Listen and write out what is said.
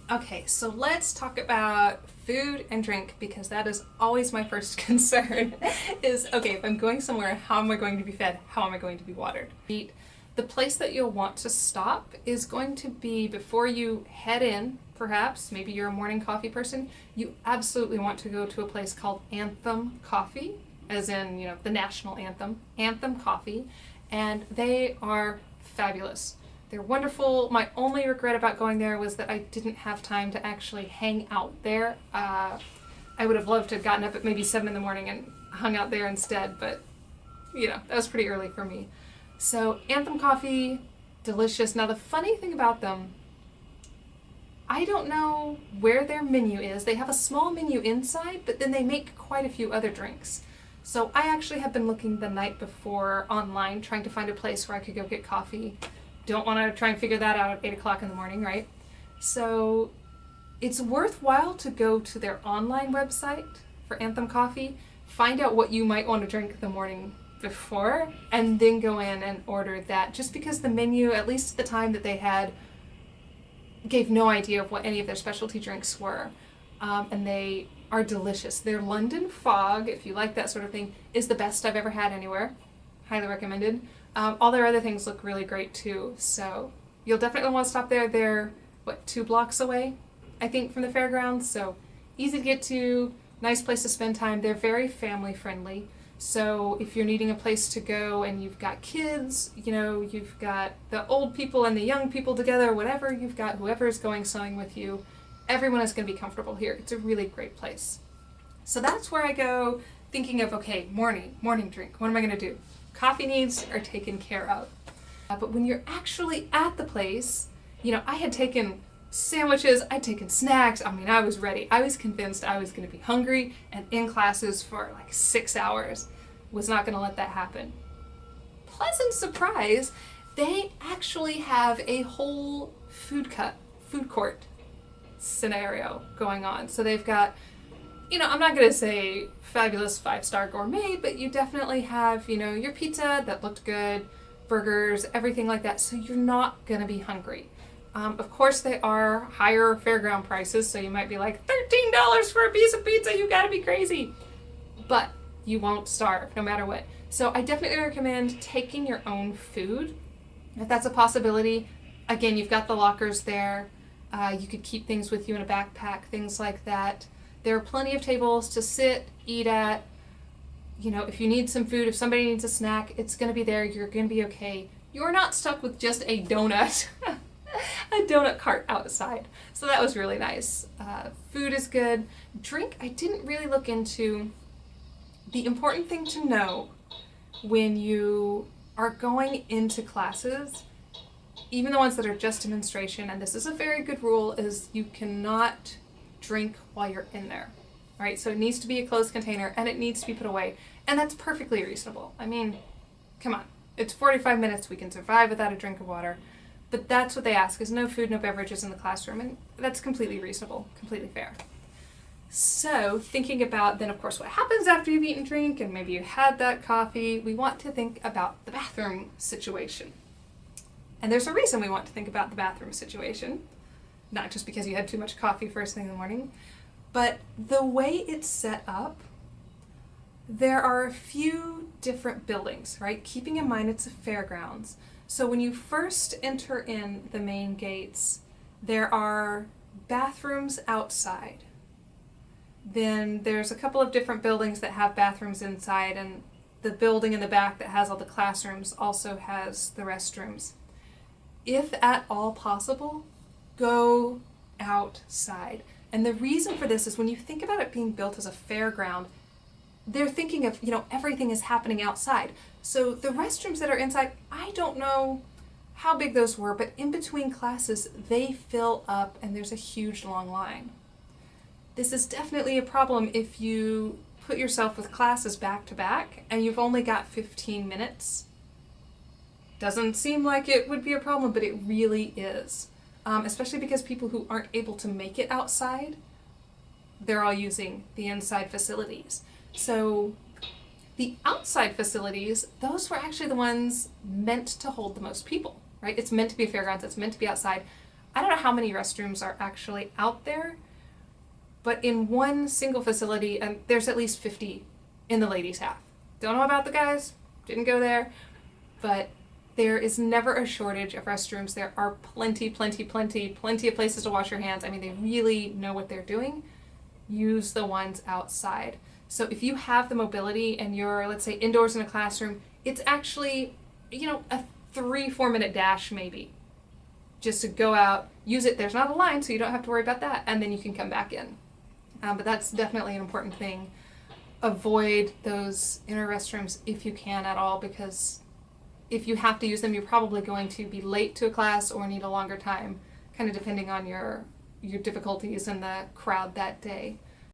Okay, so let's talk about food and drink because that is always my first concern is, okay, if I'm going somewhere, how am I going to be fed? How am I going to be watered? The place that you'll want to stop is going to be before you head in, perhaps, maybe you're a morning coffee person, you absolutely want to go to a place called Anthem Coffee, as in, the national anthem, Anthem Coffee, and they are fabulous. They're wonderful. My only regret about going there was that I didn't have time to actually hang out there. I would have loved to have gotten up at maybe 7 in the morning and hung out there instead, but that was pretty early for me. So Anthem Coffee, delicious. Now the funny thing about them, I don't know where their menu is. They have a small menu inside, but then they make quite a few other drinks. So I actually have been looking the night before online, trying to find a place where I could go get coffee. Don't want to try and figure that out at 8 o'clock in the morning, right? So it's worthwhile to go to their online website for Anthem Coffee, find out what you might want to drink the morning before, and then go in and order that, just because the menu, at least at the time that they had, gave no idea of what any of their specialty drinks were. And they are delicious. Their London Fog, if you like that sort of thing, is the best I've ever had anywhere. Highly recommended. All their other things look really great too, so you'll definitely want to stop there. They're, 2 blocks away, I think, from the fairgrounds, so easy to get to, nice place to spend time. They're very family friendly, so if you're needing a place to go and you've got kids, you've got the old people and the young people together, whatever you've got, whoever's going sewing with you, everyone is going to be comfortable here. It's a really great place. So that's where I go thinking of, okay, morning drink, what am I going to do? Coffee needs are taken care of. But when you're actually at the place, I had taken sandwiches, I'd taken snacks, I was ready. I was convinced I was going to be hungry and in classes for like 6 hours. Was not going to let that happen. Pleasant surprise, they actually have a whole food court scenario going on. So they've got, I'm not going to say fabulous 5-star gourmet, but you definitely have, your pizza that looked good, burgers, everything like that, so you're not going to be hungry. Of course, they are higher fairground prices, so you might be like, $13 for a piece of pizza, you gotta be crazy. But you won't starve, no matter what. So I definitely recommend taking your own food, if that's a possibility. Again, you've got the lockers there. You could keep things with you in a backpack, things like that. There are plenty of tables to sit, eat at. If you need some food, if somebody needs a snack, it's going to be there. You're going to be okay. You're not stuck with just a donut, a donut cart outside. So that was really nice. Food is good. Drink, I didn't really look into. The important thing to know when you are going into classes, even the ones that are just demonstration, and this is a very good rule, is you cannot drink while you're in there, right? So it needs to be a closed container and it needs to be put away, and that's perfectly reasonable. Come on, it's 45 minutes, we can survive without a drink of water, but that's what they ask, is no food, no beverages in the classroom, and that's completely reasonable, completely fair. So thinking about then, of course, what happens after you've eaten drink and maybe you had that coffee, we want to think about the bathroom situation. And there's a reason we want to think about the bathroom situation. Not just because you had too much coffee first thing in the morning, but the way it's set up, there are a few different buildings, right? Keeping in mind it's a fairgrounds. So when you first enter in the main gates, there are bathrooms outside. Then there's a couple of different buildings that have bathrooms inside, and the building in the back that has all the classrooms also has the restrooms. If at all possible, go outside. And the reason for this is when you think about it being built as a fairground, they're thinking of, everything is happening outside. So the restrooms that are inside, I don't know how big those were, but in between classes, they fill up and there's a huge long line. This is definitely a problem if you put yourself with classes back to back and you've only got 15 minutes. Doesn't seem like it would be a problem, but it really is. Especially because people who aren't able to make it outside, they're all using the inside facilities. So the outside facilities, those were actually the ones meant to hold the most people, right? It's meant to be a fairgrounds, it's meant to be outside. I don't know how many restrooms are actually out there, but in one single facility, and there's at least 50 in the ladies' half. Don't know about the guys, didn't go there, but there is never a shortage of restrooms. There are plenty of places to wash your hands. I mean, they really know what they're doing. Use the ones outside. So if you have the mobility and you're, let's say, indoors in a classroom, it's actually, a 3-4 minute dash maybe. Just to go out, use it. There's not a line, so you don't have to worry about that, and then you can come back in. But that's definitely an important thing. Avoid those inner restrooms if you can at all, because if you have to use them, you're probably going to be late to a class or need a longer time, kind of depending on your difficulties in the crowd that day.